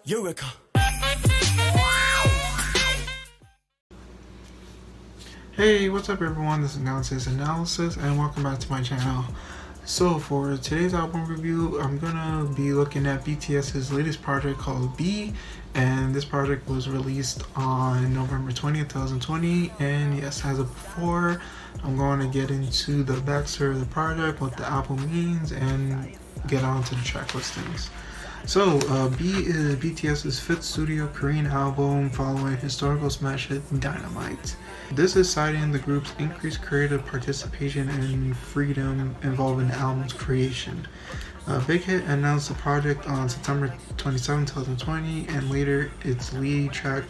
Eureka. Hey, what's up everyone, this is Dante's Analysis and welcome back to my channel. So for today's album review, I'm gonna be looking at BTS's latest project called B, and this project was released on November 20th, 2020, and yes, as of before, I'm going to get into the backstory of the project, what the album means, and get on to the track listings. So, B is BTS's fifth studio Korean album following historical smash hit Dynamite. This is citing the group's increased creative participation and freedom involved in the album's creation. Big Hit announced the project on September 27, 2020, and later its lead track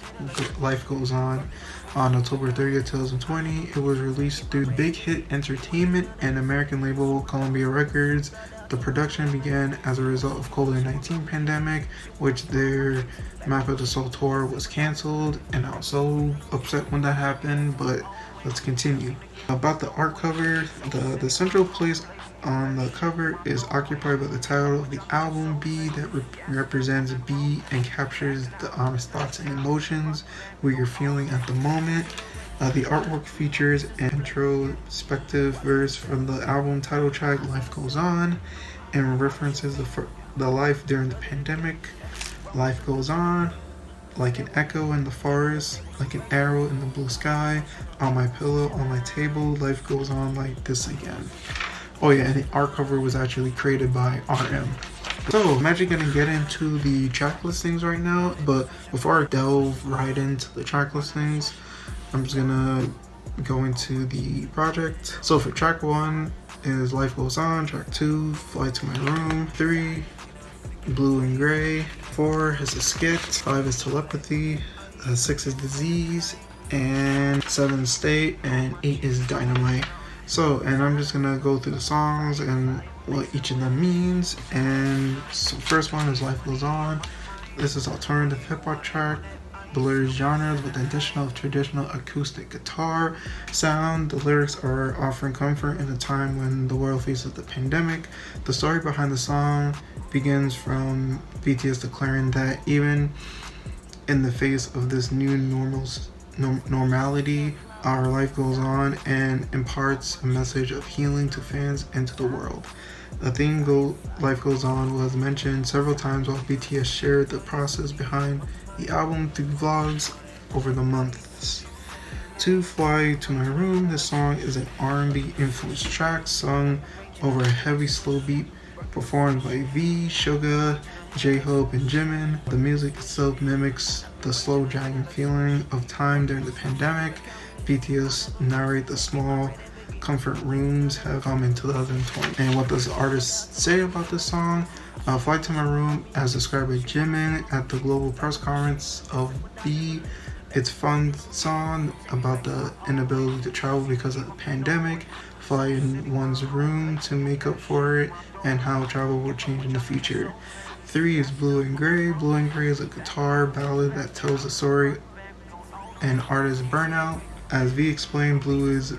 Life Goes On October 30th, 2020. It was released through Big Hit Entertainment and American label Columbia Records. The production began as a result of COVID-19 pandemic, which their Map of the Soul tour was canceled, and I was so upset when that happened, but let's continue. About the art cover, the central place on the cover is occupied by the title of the album B that represents B and captures the honest thoughts and emotions we are feeling at the moment. The artwork features an introspective verse from the album title track Life Goes On and references the life during the pandemic. Life goes on, like an echo in the forest, like an arrow in the blue sky, on my pillow, on my table, life goes on like this again. Oh yeah, and the art cover was actually created by RM. So I'm actually going to get into the track listings right now, but before I delve right into the track listings, I'm just gonna go into the project. So for track 1 is Life Goes On, track 2, Fly to My Room, 3, Blue and Gray, 4 is a skit, 5 is Telepathy, 6 is Disease, and 7 is State, and 8 is Dynamite. So, and I'm just gonna go through the songs and what each of them means. And so first one is Life Goes On. This is alternative hip hop track. Blurs genres with the addition of traditional acoustic guitar sound. The lyrics are offering comfort in a time when the world faces the pandemic. The story behind the song begins from BTS declaring that even in the face of this new normality, our life goes on and imparts a message of healing to fans and to the world. The theme Life Goes On was mentioned several times while BTS shared the process behind the album through vlogs over the months. To Fly to My Room, this song is an R&B influenced track sung over a heavy slow beat performed by V, Suga, J-Hope, and Jimin. The music itself mimics the slow dragging feeling of time during the pandemic. BTS narrate the small comfort rooms have come in 2020. And what does the artist say about this song? Fly to My Room, as described by Jimin at the global press conference of B. It's a fun song about the inability to travel because of the pandemic, fly in one's room to make up for it, and how travel will change in the future. 3 is Blue and Gray. Blue and Gray is a guitar ballad that tells the story an artist's burnout. As V explained, blue is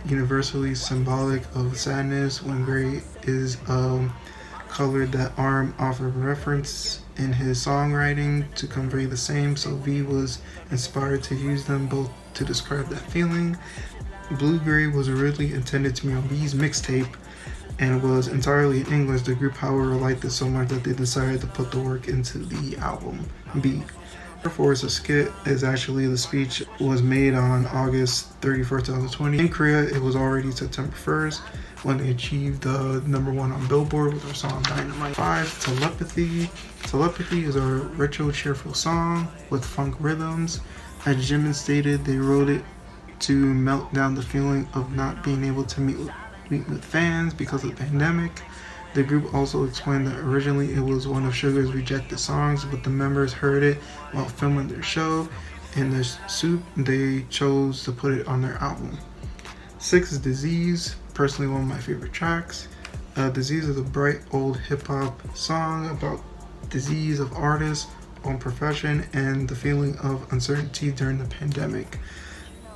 universally symbolic of sadness, when gray is color that RM offered reference in his songwriting to convey the same, so V was inspired to use them both to describe that feeling. Blue Gray was originally intended to be on V's mixtape and was entirely in English. The group, however, liked it so much that they decided to put the work into the album B. Therefore, it's a skit is actually the speech was made on August 31st, 2020. In Korea, it was already September 1st when they achieved number 1 on Billboard with their song Dynamite. 5, Telepathy. Telepathy is a retro cheerful song with funk rhythms. As Jimin stated, they wrote it to melt down the feeling of not being able to meet with fans because of the pandemic. The group also explained that originally it was one of Suga's rejected songs, but the members heard it while filming their show. In the soup, they chose to put it on their album. 6 is Disease, personally one of my favorite tracks. Disease is a bright old hip hop song about disease of artists, own profession, and the feeling of uncertainty during the pandemic,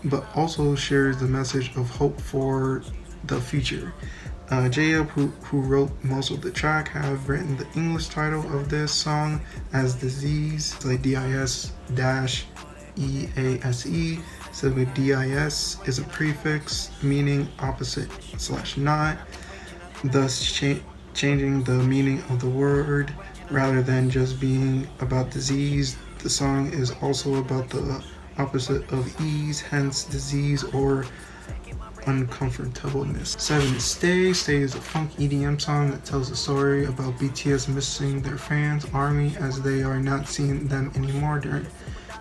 but also shares the message of hope for the future. J-Up, who wrote most of the track, have written the English title of this song as Disease, like DIS dash EASE. So the DIS is a prefix meaning opposite / not, thus changing the meaning of the word rather than just being about disease. The song is also about the opposite of ease, hence disease or uncomfortableness. 7 is Stay. Stay is a funk EDM song that tells a story about BTS missing their fans, ARMY, as they are not seeing them anymore during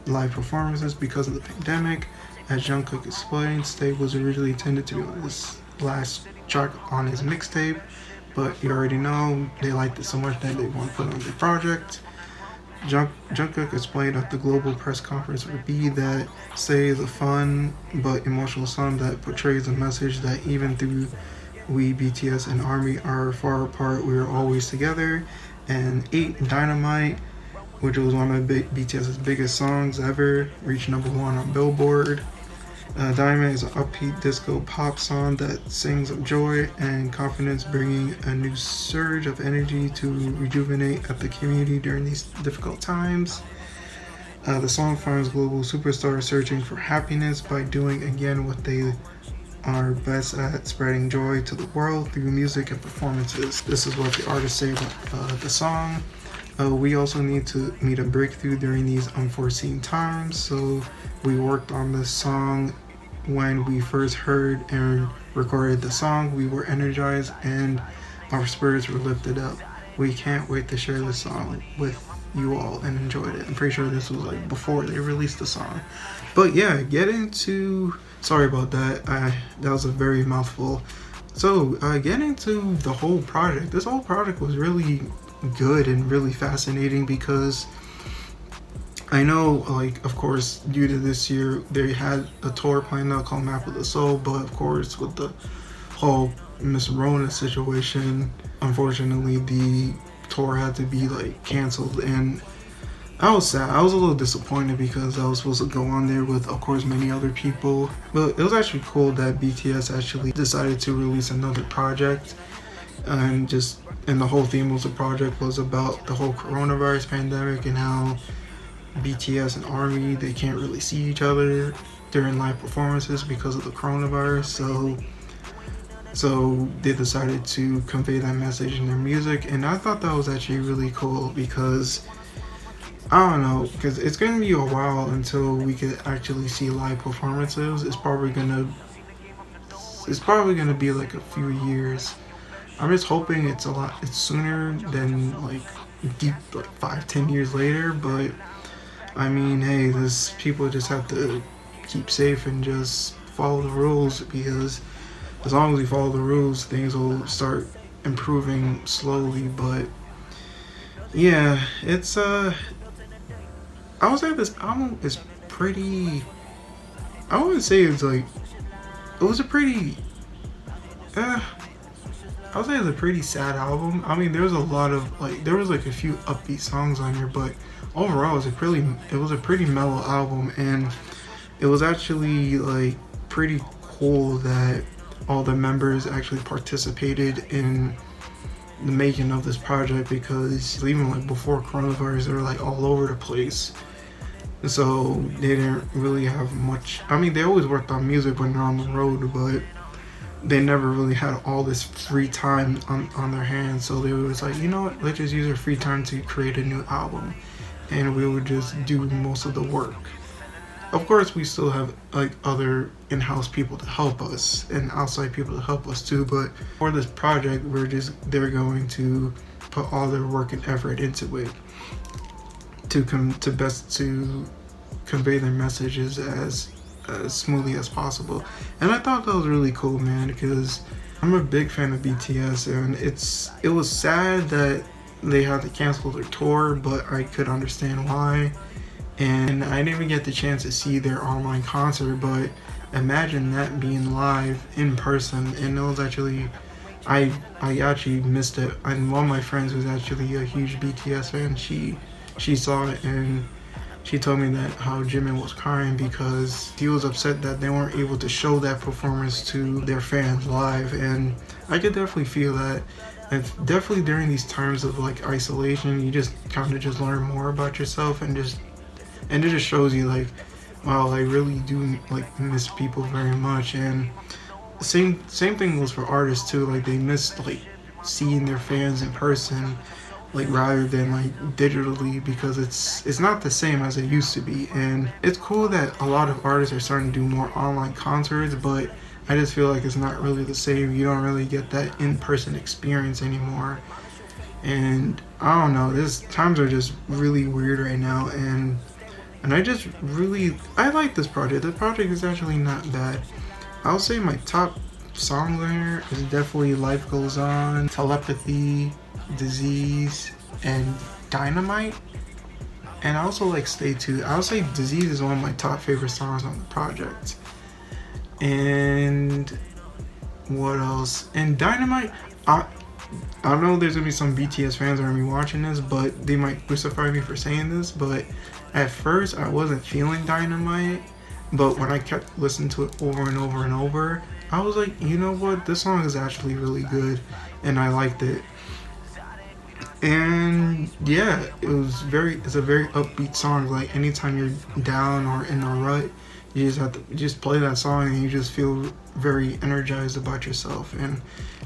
live performances because of the pandemic. As Jungkook explained, Stay was originally intended to be on his last track on his mixtape, but you already know they liked it so much that they want to put it on their project. Jungkook explained at the global press conference for B that Stay is a fun but emotional song that portrays a message that even though we BTS and ARMY are far apart, we are always together. And 8, Dynamite, which was one of BTS's biggest songs ever, reached #1 on Billboard. Dynamite is an upbeat disco pop song that sings of joy and confidence, bringing a new surge of energy to rejuvenate at the community during these difficult times. The song finds global superstars searching for happiness by doing again what they are best at, spreading joy to the world through music and performances. This is what the artists say about the song. We also need to meet a breakthrough during these unforeseen times, so we worked on this song. When we first heard and recorded the song, we were energized and our spirits were lifted up. We can't wait to share this song with you all and enjoy it. I'm pretty sure this was like before they released the song. But yeah, sorry about that. That was a very mouthful. So getting to the whole project. This whole project was really good and really fascinating because I know, like, of course, due to this year, they had a tour planned out called Map of the Soul, but of course, with the whole Miss Rona situation, unfortunately, the tour had to be, like, canceled, and I was sad. I was a little disappointed because I was supposed to go on there with, of course, many other people, but it was actually cool that BTS actually decided to release another project, and the whole theme of the project was about the whole coronavirus pandemic and how BTS and ARMY, they can't really see each other during live performances because of the coronavirus, so they decided to convey that message in their music, and I thought that was actually really cool because I don't know, because it's gonna be a while until we could actually see live performances. It's probably gonna be like a few years. I'm just hoping it's sooner than like 5-10 years later, but I mean, hey, people just have to keep safe and just follow the rules, because as long as we follow the rules, things will start improving slowly. But yeah, it's I would say this album is pretty, I wouldn't say it's like, it was a pretty, I would say it's a pretty sad album. I mean, there was a few upbeat songs on here, but overall it was a pretty mellow album, and it was actually like pretty cool that all the members actually participated in the making of this project, because even like before coronavirus, they were like all over the place, so they didn't really have much. I mean, they always worked on music when they're on the road, but they never really had all this free time on their hands, so they was like, you know what, let's just use our free time to create a new album, and we would just do most of the work. Of course, we still have like other in-house people to help us and outside people to help us too, but for this project, they're going to put all their work and effort into it to convey their messages as smoothly as possible. And I thought that was really cool, man, because I'm a big fan of BTS, and it was sad that they had to cancel their tour, but I could understand why. And I didn't even get the chance to see their online concert, but imagine that being live in person. And it was actually, I actually missed it. And one of my friends was actually a huge BTS fan, she saw it, and she told me that how Jimin was crying because he was upset that they weren't able to show that performance to their fans live, and I could definitely feel that. And definitely during these times of like isolation, you just kind of just learn more about yourself, and it just shows you like, wow, I really do like miss people very much. And same thing goes for artists too. Like they miss like seeing their fans in person, like rather than like digitally, because it's not the same as it used to be. And it's cool that a lot of artists are starting to do more online concerts, but I just feel like it's not really the same. You don't really get that in-person experience anymore. And I don't know, this times are just really weird right now, and I like this project. The project is actually not bad. I'll say my top songs on here is definitely Life Goes On, Telepathy, Disease, and Dynamite. And I also like Stay Tuned. I'll say Disease is one of my top favorite songs on the project. And what else? And Dynamite, I know there's gonna be some BTS fans that are gonna be watching this, but they might crucify me for saying this, but at first I wasn't feeling Dynamite, but when I kept listening to it over and over and over, I was like, you know what, this song is actually really good, and I liked it. And yeah, it's a very upbeat song. Like anytime you're down or in a rut, you just have to just play that song and you just feel very energized about yourself. And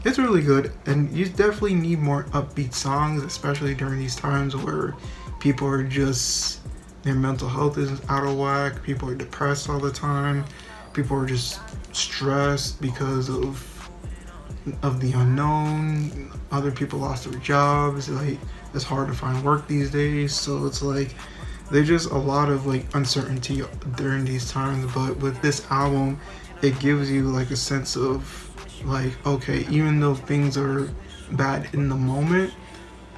it's really good. And you definitely need more upbeat songs, especially during these times where people are just, their mental health is out of whack, people are depressed all the time, people are just stressed because of the unknown. Other people lost their jobs. Like it's hard to find work these days, so it's like there's just a lot of like uncertainty during these times. But with this album, it gives you like a sense of like, okay, even though things are bad in the moment,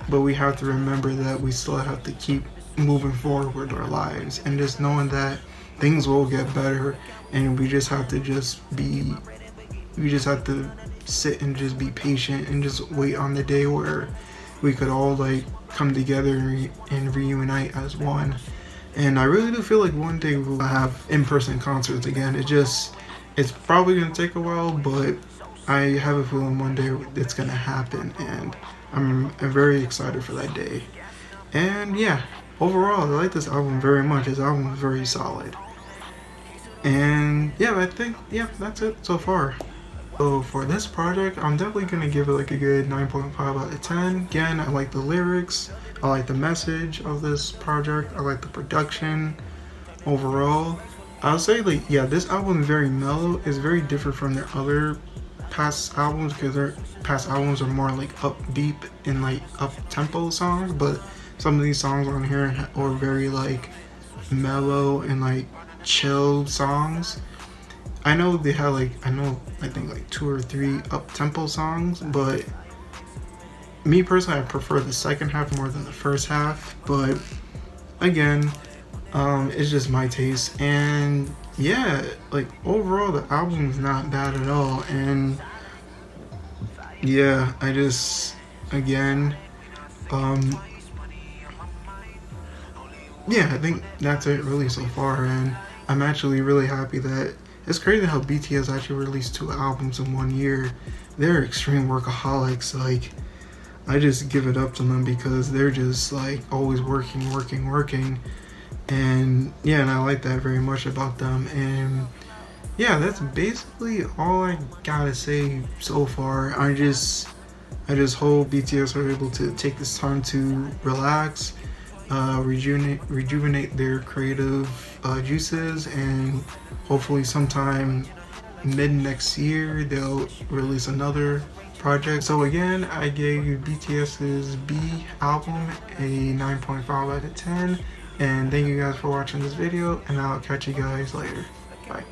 but we have to remember that we still have to keep moving forward with our lives, and just knowing that things will get better, and we just have to sit and just be patient and just wait on the day where we could all like come together and reunite as one. And I really do feel like one day we'll have in-person concerts again. It's probably gonna take a while, but I have a feeling one day it's gonna happen, and I'm very excited for that day. And yeah, overall I like this album very much. This album is very solid. And yeah, I think that's it so far. So for this project, I'm definitely going to give it like a good 9.5 out of 10. Again, I like the lyrics, I like the message of this project, I like the production overall. I'll say like, yeah, this album is very mellow. It's very different from their other past albums, because their past albums are more like upbeat and like up-tempo songs, but some of these songs on here are very like mellow and like chill songs. I know they have like, I think like 2 or 3 up-tempo songs, but me personally, I prefer the second half more than the first half. But again, it's just my taste. And yeah, like overall the album is not bad at all. And yeah, I just, again, yeah, I think that's it really so far. And I'm actually really happy that, it's crazy how BTS actually released 2 albums in 1 year. They're extreme workaholics. Like, I just give it up to them because they're just like always working. And yeah, and I like that very much about them. And yeah, that's basically all I gotta say so far. I just hope BTS are able to take this time to relax, rejuvenate their creative juices, and hopefully sometime mid next year they'll release another project. So again, I gave you BTS's B album a 9.5 out of 10, and thank you guys for watching this video, and I'll catch you guys later. Bye.